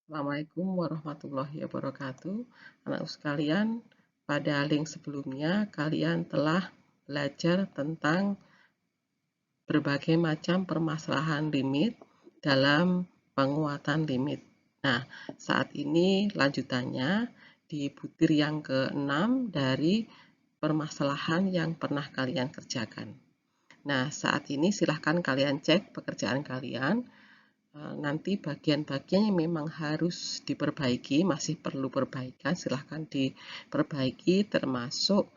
Assalamualaikum warahmatullahi wabarakatuh. Anak sekalian, pada link sebelumnya kalian telah belajar tentang berbagai macam permasalahan limit dalam penguatan limit. Nah, saat ini lanjutannya di butir yang ke-6 dari permasalahan yang pernah kalian kerjakan. Nah, saat ini silahkan kalian cek pekerjaan kalian. Nanti bagian-bagian yang memang harus diperbaiki, masih perlu perbaikan, silahkan diperbaiki termasuk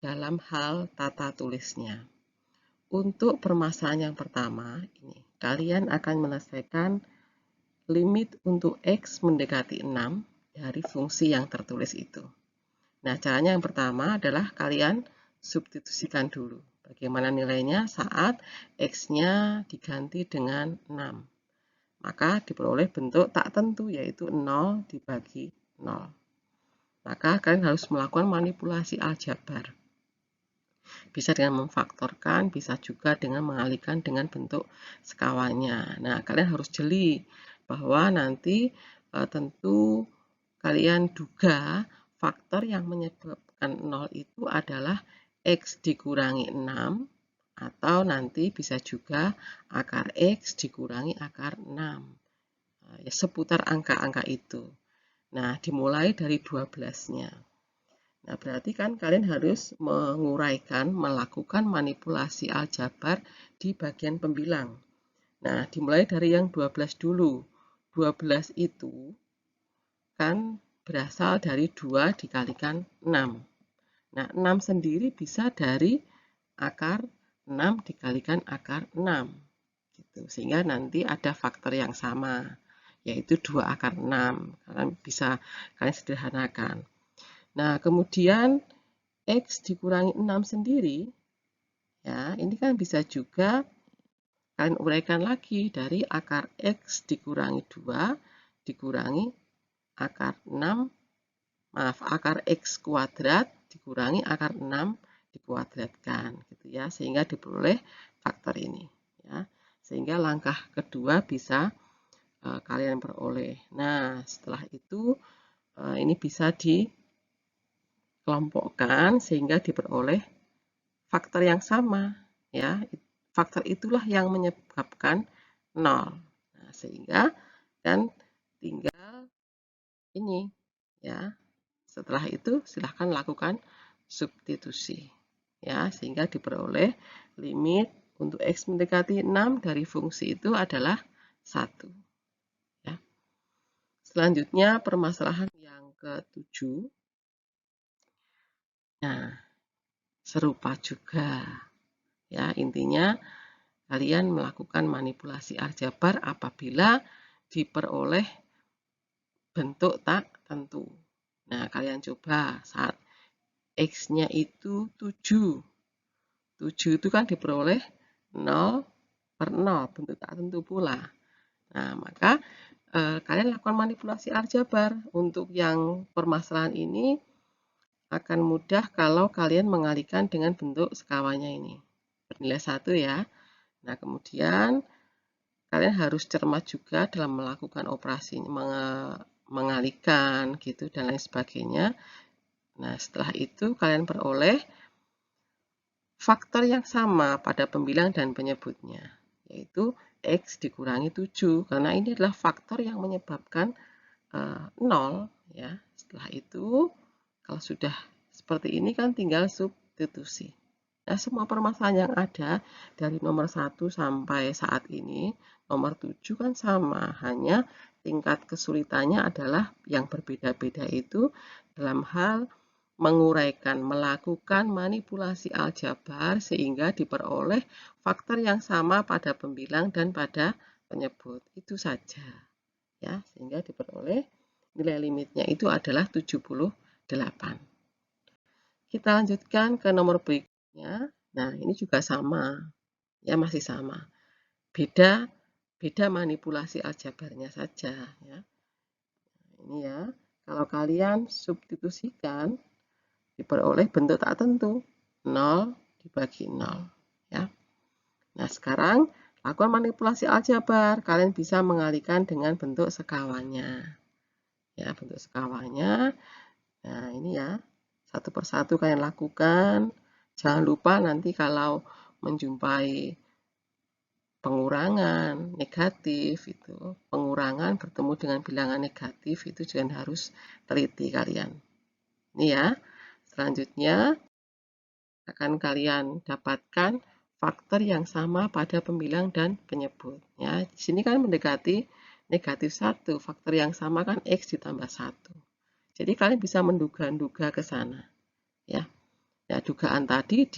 dalam hal tata tulisnya. Untuk permasalahan yang pertama, ini kalian akan menyelesaikan limit untuk X mendekati 6 dari fungsi yang tertulis itu. Nah, caranya yang pertama adalah kalian substitusikan dulu. Bagaimana nilainya saat X-nya diganti dengan 6. Maka diperoleh bentuk tak tentu, yaitu 0 dibagi 0. Maka kalian harus melakukan manipulasi aljabar. Bisa dengan memfaktorkan, bisa juga dengan mengalihkan dengan bentuk sekawannya. Nah, kalian harus jeli bahwa nanti tentu kalian duga faktor yang menyebabkan 0 itu adalah X dikurangi 6, atau nanti bisa juga akar X dikurangi akar 6. Ya, seputar angka-angka itu. Nah, dimulai dari 12-nya. Nah, berarti kan kalian harus menguraikan, melakukan manipulasi aljabar di bagian pembilang. Nah, dimulai dari yang 12 dulu. 12 itu kan berasal dari 2 dikalikan 6. Nah, 6 sendiri bisa dari akar 6 dikalikan akar 6. Gitu. Sehingga nanti ada faktor yang sama, yaitu 2 akar 6. Kalian bisa kalian sederhanakan. Nah, kemudian X dikurangi 6 sendiri, ya, ini kan bisa juga kalian uraikan lagi dari akar X dikurangi 2 dikurangi akar 6, akar X kuadrat dikurangi akar 6 dikuadratkan, gitu ya, sehingga diperoleh faktor ini, ya. Sehingga langkah kedua bisa kalian peroleh. Nah, setelah itu ini bisa dikelompokkan sehingga diperoleh faktor yang sama, ya. Faktor itulah yang menyebabkan 0. Nah, sehingga dan tinggal ini, ya. Setelah itu silahkan lakukan substitusi, ya, sehingga diperoleh limit untuk X mendekati 6 dari fungsi itu adalah 1. Ya. Selanjutnya permasalahan yang ke-7. Nah, serupa juga. Ya, intinya kalian melakukan manipulasi aljabar apabila diperoleh bentuk tak tentu. Nah, kalian coba saat X-nya itu 7. 7 itu kan diperoleh 0 per 0, bentuk tak tentu pula. Nah, maka kalian lakukan manipulasi aljabar. Untuk yang permasalahan ini akan mudah kalau kalian mengalihkan dengan bentuk sekawannya ini. Bernilai 1 ya. Nah, kemudian kalian harus cermat juga dalam melakukan operasi mengalihkan gitu dan lain sebagainya. Nah, setelah itu kalian peroleh faktor yang sama pada pembilang dan penyebutnya, yaitu X dikurangi 7, karena ini adalah faktor yang menyebabkan 0. Ya. Setelah itu, kalau sudah seperti ini kan tinggal substitusi. Nah, semua permasalahan yang ada dari nomor 1 sampai saat ini, nomor 7 kan sama, hanya tingkat kesulitannya adalah yang berbeda-beda itu dalam hal menguraikan, melakukan manipulasi aljabar sehingga diperoleh faktor yang sama pada pembilang dan pada penyebut. Itu saja. Ya, sehingga diperoleh nilai limitnya itu adalah 78. Kita lanjutkan ke nomor berikutnya. Nah, ini juga sama. Ya, masih sama. Beda manipulasi aljabarnya saja, ya. Ini ya. Kalau kalian substitusikan diperoleh bentuk tak tentu, 0 dibagi 0, ya. Nah, sekarang lakukan manipulasi aljabar. Kalian bisa mengalihkan dengan bentuk sekawannya. Ya, bentuk skawanya. Nah, ini ya, satu persatu kalian lakukan. Jangan lupa nanti kalau menjumpai pengurangan negatif itu, pengurangan bertemu dengan bilangan negatif itu juga harus teliti kalian. Ini ya, selanjutnya akan kalian dapatkan faktor yang sama pada pembilang dan penyebut. Ya, di sini kan mendekati negatif 1, faktor yang sama kan X ditambah 1. Jadi kalian bisa menduga-duga ke sana. Ya, ya dugaan tadi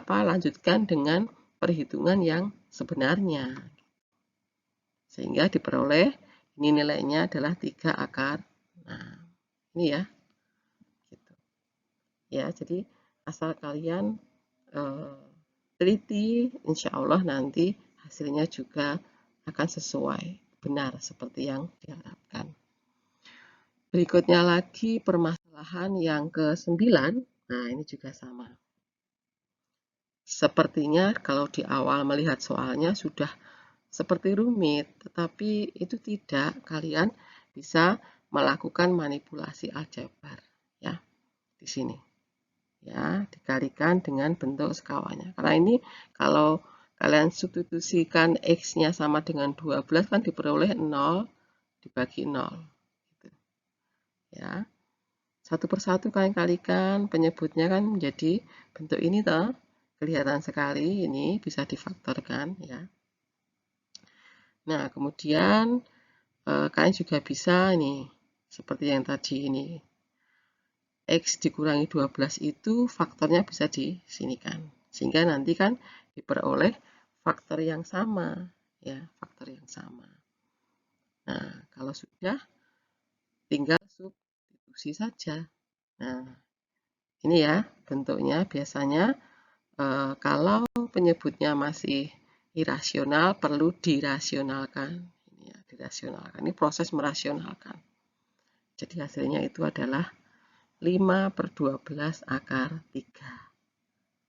lanjutkan dengan perhitungan yang sebenarnya. Sehingga diperoleh ini nilainya adalah 3 akar. Nah, ini ya. Gitu. Ya, jadi asal kalian teliti, insya Allah nanti hasilnya juga akan sesuai, benar seperti yang diharapkan. Berikutnya lagi permasalahan yang ke-9, nah ini juga sama. Sepertinya kalau di awal melihat soalnya sudah seperti rumit, tetapi itu tidak, kalian bisa melakukan manipulasi aljabar ya di sini. Ya, dikalikan dengan bentuk sekawanya. Karena ini kalau kalian substitusikan X-nya sama dengan 12 kan diperoleh 0 dibagi 0. Gitu. Ya. Satu persatu kalian kalikan, penyebutnya kan menjadi bentuk ini toh. Kelihatan sekali ini bisa difaktorkan ya. Nah, kemudian kalian juga bisa nih seperti yang tadi ini. X dikurangi 12 itu faktornya bisa disinikan. Sehingga nanti kan diperoleh faktor yang sama. Ya, faktor yang sama. Nah, kalau sudah tinggal substitusi saja. Nah, ini ya bentuknya biasanya kalau penyebutnya masih irasional perlu dirasionalkan. Ini ya, dirasionalkan. Ini proses merasionalkan. Jadi hasilnya itu adalah 5/12 akar 3.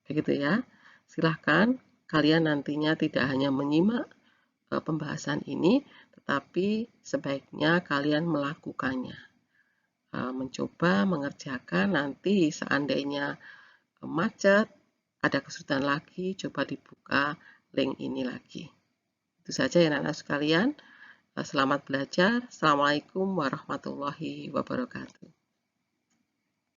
Begitu ya. Silahkan kalian nantinya tidak hanya menyimak pembahasan ini, tetapi sebaiknya kalian melakukannya. Mencoba mengerjakan, nanti seandainya macet, ada kesulitan lagi, coba dibuka link ini lagi. Itu saja ya anak-anak sekalian. Selamat belajar. Assalamualaikum warahmatullahi wabarakatuh.